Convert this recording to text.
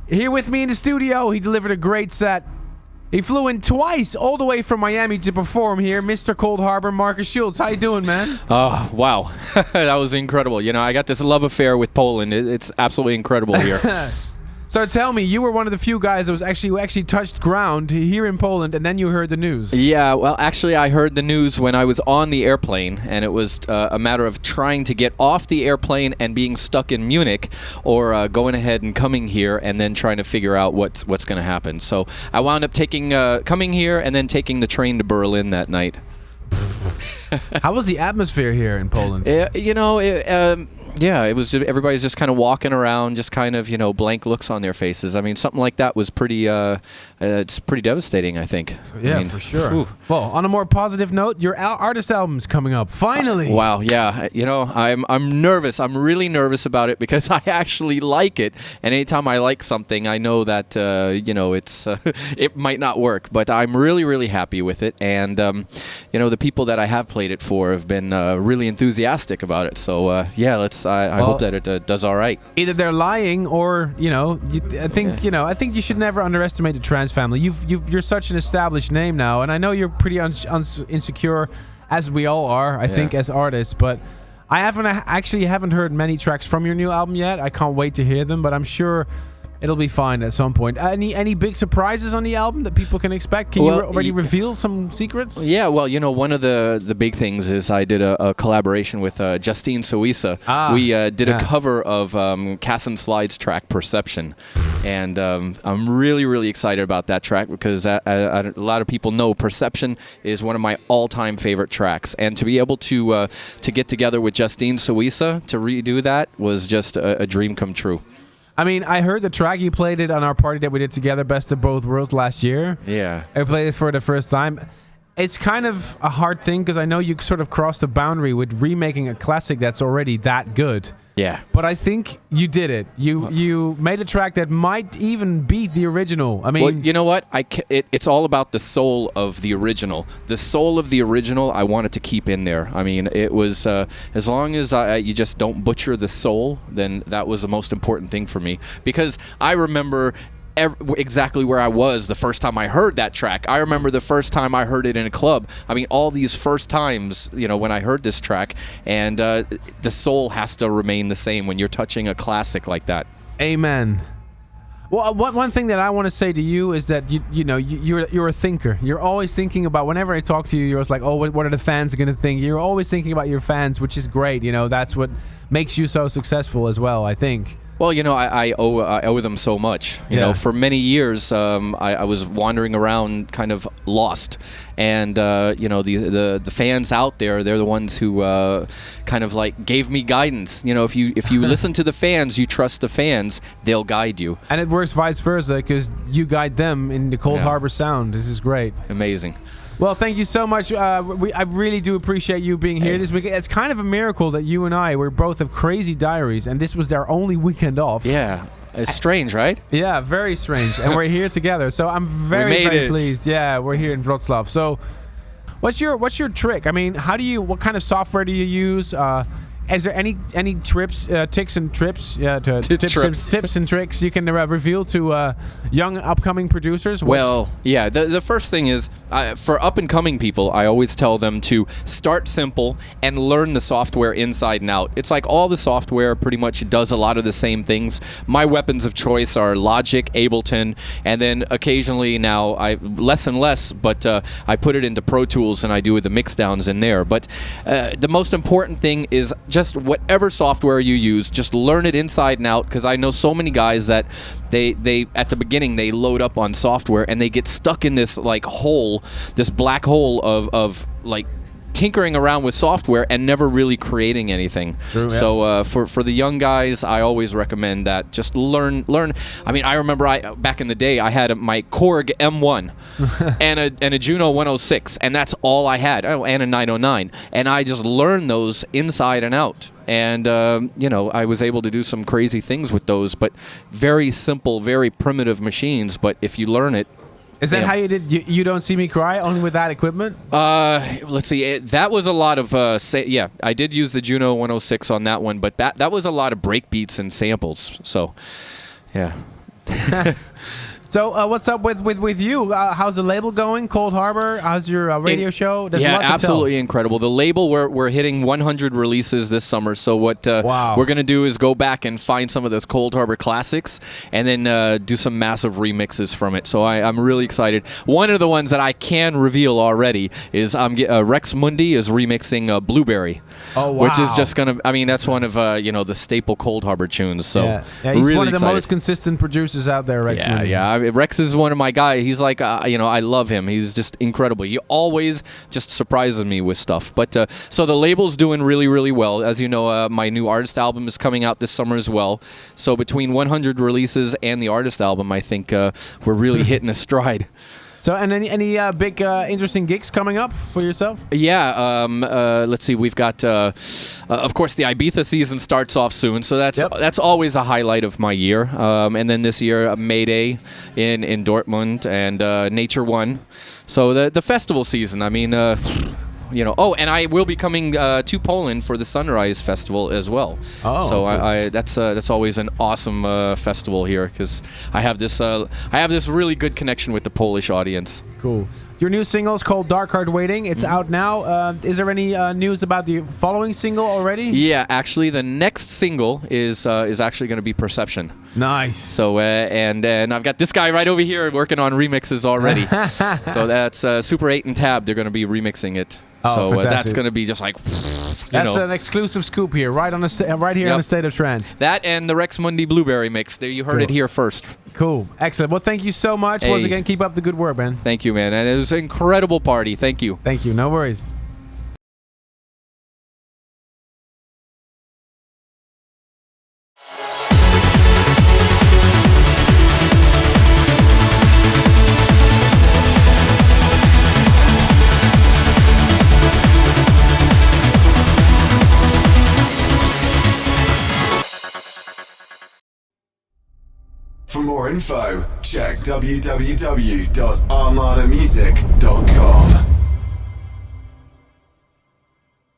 Here with me in the studio, he delivered a great set. He flew in twice, all the way from Miami to perform here. Mr. Cold Harbor, Markus Schulz. How you doing, man? Oh, wow. That was incredible. You know, I got this love affair with Poland. It's absolutely incredible here. So tell me, you were one of the few guys that was who actually touched ground here in Poland, and then you heard the news. Yeah, well, actually, I heard the news when I was on the airplane, and it was a matter of trying to get off the airplane and being stuck in Munich, or going ahead and coming here and then trying to figure out what's going to happen. So I wound up coming here and then taking the train to Berlin that night. How was the atmosphere here in Poland? Yeah, it was. Everybody's just kind of walking around, just kind of, blank looks on their faces. I mean, something like that was pretty. It's pretty devastating, I think. Yeah, for sure. Whew. Well, on a more positive note, your artist album's coming up finally. Wow. Yeah. I'm nervous. I'm really nervous about it because I actually like it, and anytime I like something, I know that it's it might not work, but I'm really, really happy with it, and the people that I have played it for have been really enthusiastic about it. So I hope that it does all right. Either they're lying, or I think you should never underestimate the trance family. You're such an established name now, and I know you're pretty insecure, as we all are. I think as artists, but I haven't heard many tracks from your new album yet. I can't wait to hear them, but I'm sure it'll be fine at some point. Any big surprises on the album that people can expect? Can you already reveal some secrets? Yeah, well, one of the big things is I did a collaboration with Justine Suissa. We did a cover of Cass and Slide's track Perception. And I'm really, really excited about that track because a lot of people know Perception is one of my all-time favorite tracks. And to be able to get together with Justine Suissa to redo that was just a dream come true. I mean, I heard the track. You played it on our party that we did together, Best of Both Worlds, last year. Yeah. I played it for the first time. It's kind of a hard thing because I know you sort of crossed the boundary with remaking a classic that's already that good. Yeah. But I think you did it. You made a track that might even beat the original. I mean, well, you know what? It's all about the soul of the original. The soul of the original, I wanted to keep in there. I mean, it was as long as you just don't butcher the soul, then that was the most important thing for me. Because I remember exactly where I was the first time I heard that track. I remember the first time I heard it in a club. I mean, all these first times, when I heard this track, and the soul has to remain the same when you're touching a classic like that. Amen. Well, one thing that I want to say to you is that you're a thinker. You're always thinking about. Whenever I talk to you, you're always like, oh, what are the fans going to think? You're always thinking about your fans, which is great. That's what makes you so successful as well, I think. Well, I owe them so much. For many years, I was wandering around kind of lost, and the fans out there, they're the ones who kind of like gave me guidance. If you listen to the fans, you trust the fans, they'll guide you. And it works vice versa because you guide them in the Cold Harbor sound. This is great. Amazing. Well, thank you so much. I really do appreciate you being here this week. It's kind of a miracle that you and I were both have crazy diaries, and this was our only weekend off. Yeah. It's strange, right? Yeah, very strange. And we're here together, so I'm very pleased. Yeah, we're here in Wrocław. So what's your trick? I mean, what kind of software do you use? Is there any tips and tricks you can reveal to young upcoming producers? The first thing is for up and coming people, I always tell them to start simple and learn the software inside and out. It's like all the software pretty much does a lot of the same things. My weapons of choice are Logic, Ableton, and then occasionally now less and less, but I put it into Pro Tools and I do the mix downs in there. But the most important thing is just whatever software you use, just learn it inside and out, because I know so many guys that they at the beginning they load up on software and they get stuck in this black hole of like tinkering around with software and never really creating anything. True, yeah. So for the young guys, I always recommend that. Just learn. I mean, I remember back in the day, I had my Korg M1 and a Juno 106, and that's all I had. Oh, and a 909, and I just learned those inside and out. And I was able to do some crazy things with those, but very simple, very primitive machines. But if you learn it. Is that how you did You Don't See Me Cry, only with that equipment? Let's see. That was a lot of... I did use the Juno 106 on that one, but that was a lot of break beats and samples. So, yeah. So what's up with you? How's the label going? Cold Harbor? How's your radio show? There's a lot to absolutely tell. incredible. The label, we're hitting 100 releases this summer. So what we're going to do is go back and find some of those Cold Harbor classics and then do some massive remixes from it. So I'm really excited. One of the ones that I can reveal already is Rex Mundi is remixing Blueberry. Oh, wow. Which is just going to, I mean, that's one of the staple Cold Harbor tunes. So yeah, he's really one of the excited. most consistent producers out there, Rex Mundi. Yeah. Rex is one of my guys. He's like, I love him. He's just incredible. He always just surprises me with stuff. But so the label's doing really, really well. As you know, my new artist album is coming out this summer as well. So between 100 releases and the artist album, I think we're really hitting a stride. So, and any big interesting gigs coming up for yourself? Yeah, let's see. We've got, of course, the Ibiza season starts off soon, so that's always a highlight of my year. And then this year, May Day in Dortmund and Nature One. So the festival season. I mean, and I will be coming to Poland for the Sunrise Festival as well. Oh, so cool. that's always an awesome festival here because I have this really good connection with the Polish audience. Cool. Your new single is called Dark Heart Waiting. It's out now. Is there any news about the following single already? Yeah, actually, the next single is actually going to be Perception. Nice. So and I've got this guy right over here working on remixes already. So that's Super 8 and Tab. They're going to be remixing it. Oh, so that's going to be just like, that's an exclusive scoop here, right on the right here on the State of Trance. That and the Rex Mundi Blueberry mix. There, you heard it here first. Cool, excellent. Well, thank you so much. Once again, keep up the good work, man. Thank you, man. And it was an incredible party. Thank you. Thank you. No worries. For more info, check www.armadamusic.com.